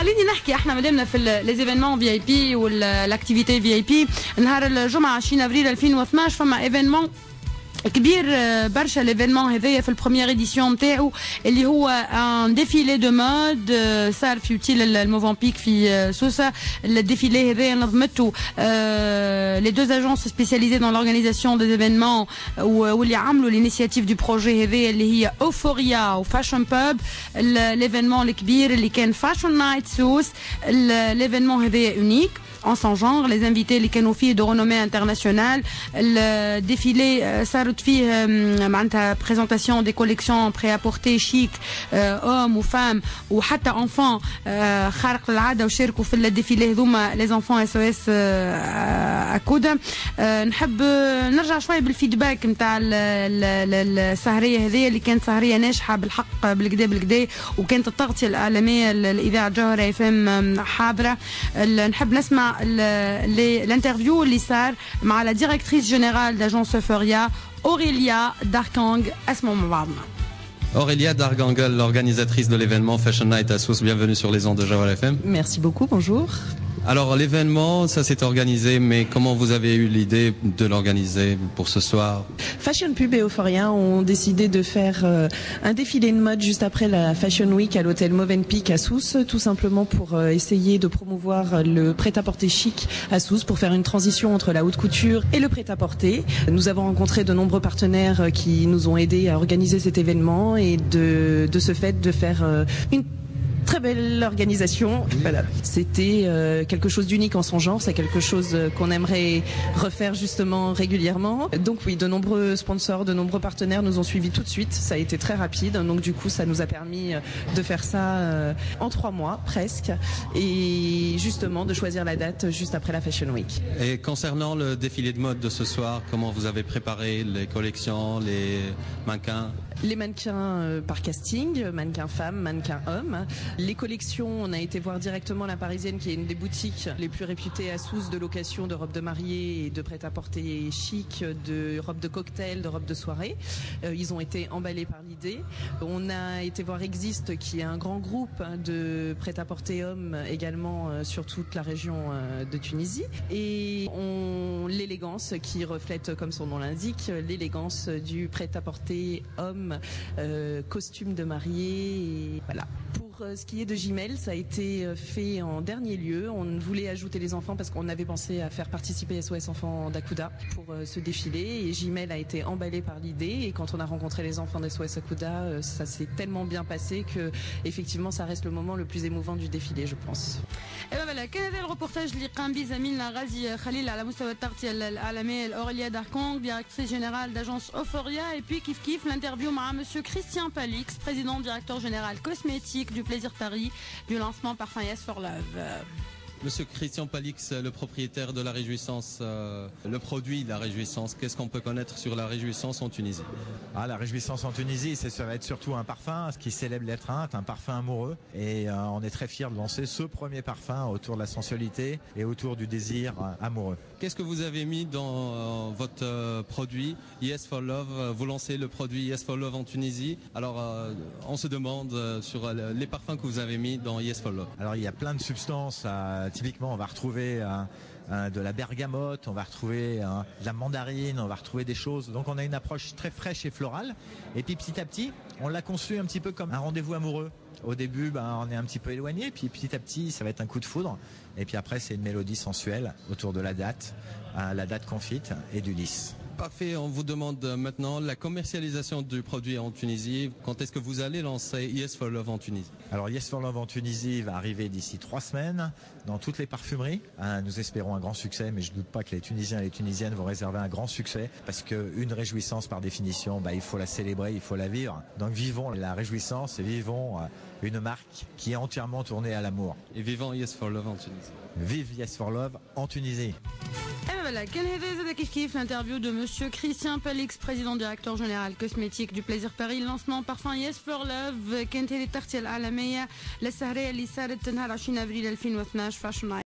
خليني نحكي احنا مدامنا في ليزيفينمون في اي بي والاكتيفيتي في اي بي. نهار الجمعه 20 افريل 2012 فما ايفينمون كبير برشا ليفينمون هذايا في البروميير اديسيون نتاعو اللي هو ان ديفيلي دو مود صار في اوتيل الموفامبيك في سوسه. الديفيلي هذايا نظمته لي دو اجونس سبيسياليزي دون لورغانيزاسيون دي ايفينمون واللي عملوا الانيشيتيف دو بروجي هذايا اللي هي اوفوريا وفاشن بوب. ليفينمون الكبير اللي كان فاشن نايت سوس. ليفينمون هذايا اونيك en son genre. Les invités اللي كانوا فيه de renommée internationale. الديفيلي صارت فيه معناتها présentation des collections prêt-à-porter chic hommes ou femmes وحتى enfants خارق للعادة وشاركوا في الديفيلي هذوما les enfants SOS أكودا. نحب نرجع شوي بالفيدباك نتاع السهرية هذه اللي كانت سهرية ناجحة بالحق بالكدا وكانت التغطية الإعلامية الإذاعة الجوهرة FM حاضرة. نحب نسمع الانترفيو اللي صار مع لا ديريكتريس جينيرال داجونس اوفوريا أوريليا داركانغ. اسمعوا مع بعضنا. Aurélia Dargangel, l'organisatrice de l'événement Fashion Night à Sousse, bienvenue sur les ondes de Jawar FM. Merci beaucoup, bonjour. Alors l'événement, ça s'est organisé, mais comment vous avez eu l'idée de l'organiser pour ce soir? Fashion Pub et Euphoria ont décidé de faire un défilé de mode juste après la Fashion Week à l'hôtel Movenpick à Sousse, tout simplement pour essayer de promouvoir le prêt-à-porter chic à Sousse, pour faire une transition entre la haute couture et le prêt-à-porter. Nous avons rencontré de nombreux partenaires qui nous ont aidés à organiser cet événement et de ce fait de faire une très belle organisation. Voilà. C'était quelque chose d'unique en son genre, c'est quelque chose qu'on aimerait refaire justement régulièrement. Donc oui, de nombreux sponsors, de nombreux partenaires nous ont suivis tout de suite, ça a été très rapide, donc du coup ça nous a permis de faire ça en 3 mois presque, et justement de choisir la date juste après la Fashion Week. Et concernant le défilé de mode de ce soir, comment vous avez préparé les collections, les mannequins? Les mannequins par casting, mannequins femmes, mannequins hommes. Les collections, on a été voir directement la Parisienne, qui est une des boutiques les plus réputées à Sousse de location de robes de mariée et de prêt-à-porter chic, de robes de cocktail, de robes de soirée. Ils ont été emballés par l'idée. On a été voir Exist, qui est un grand groupe de prêt-à-porter hommes également sur toute la région de Tunisie. Et l'élégance qui reflète, comme son nom l'indique, l'élégance du prêt-à-porter homme, costume de mariée, et voilà. Pour ce qui est de Jimel, ça a été fait en dernier lieu. On voulait ajouter les enfants parce qu'on avait pensé à faire participer SOS Enfants d'Akouda pour ce défilé. Et Jimel a été emballé par l'idée. Et quand on a rencontré les enfants d'SOS Akouda, ça s'est tellement bien passé que effectivement, ça reste le moment le plus émouvant du défilé, je pense. Et ben voilà, كان هذا الريبورتاج اللي قام به زميلنا غازي خليل على مستوى التغطية الإعلامية أوريليا داركونغ, directrice générale d'agence Euphoria, et puis kiff l'interview مع monsieur Christian Palix, président directeur général cosmétique du Plaisir Paris, du lancement Parfum Yes for Love. Monsieur Christian Palix, le propriétaire de la Réjouissance, le produit de la Réjouissance, qu'est-ce qu'on peut connaître sur la Réjouissance en Tunisie? La Réjouissance en Tunisie, ça va être surtout un parfum qui célèbre l'étreinte, un parfum amoureux. Et on est très fiers de lancer ce premier parfum autour de la sensualité et autour du désir amoureux. Qu'est-ce que vous avez mis dans votre produit Yes for Love? Vous lancez le produit Yes for Love en Tunisie. Alors, on se demande sur les parfums que vous avez mis dans Yes for Love. Alors, il y a plein de substances. Typiquement, on va retrouver de la bergamote, on va retrouver de la mandarine, on va retrouver des choses. Donc on a une approche très fraîche et florale. Et puis petit à petit, on l'a conçu un petit peu comme un rendez-vous amoureux. Au début, on est un petit peu éloigné, puis petit à petit, ça va être un coup de foudre. Et puis après, c'est une mélodie sensuelle autour de la date confite et du lys. Parfait, on vous demande maintenant la commercialisation du produit en Tunisie. Quand est-ce que vous allez lancer Yes for Love en Tunisie? Alors Yes for Love en Tunisie va arriver d'ici 3 semaines dans toutes les parfumeries. Nous espérons un grand succès, mais je ne doute pas que les Tunisiens et les Tunisiennes vont réserver un grand succès, parce qu'une réjouissance par définition, il faut la célébrer, il faut la vivre. Donc vivons la réjouissance et vivons une marque qui est entièrement tournée à l'amour. Et vivons Yes for Love en Tunisie. Vive Yes for Love en Tunisie. Et ben voilà, كان هذا زاد كيف l'interview de monsieur Christian Palix, président directeur général cosmétique du Plaisir Paris, lancement parfum Yes for Love. كانت هذه التغطية الإعلامية للسهرية اللي صارت نهار 20 أبريل 2012 فاشن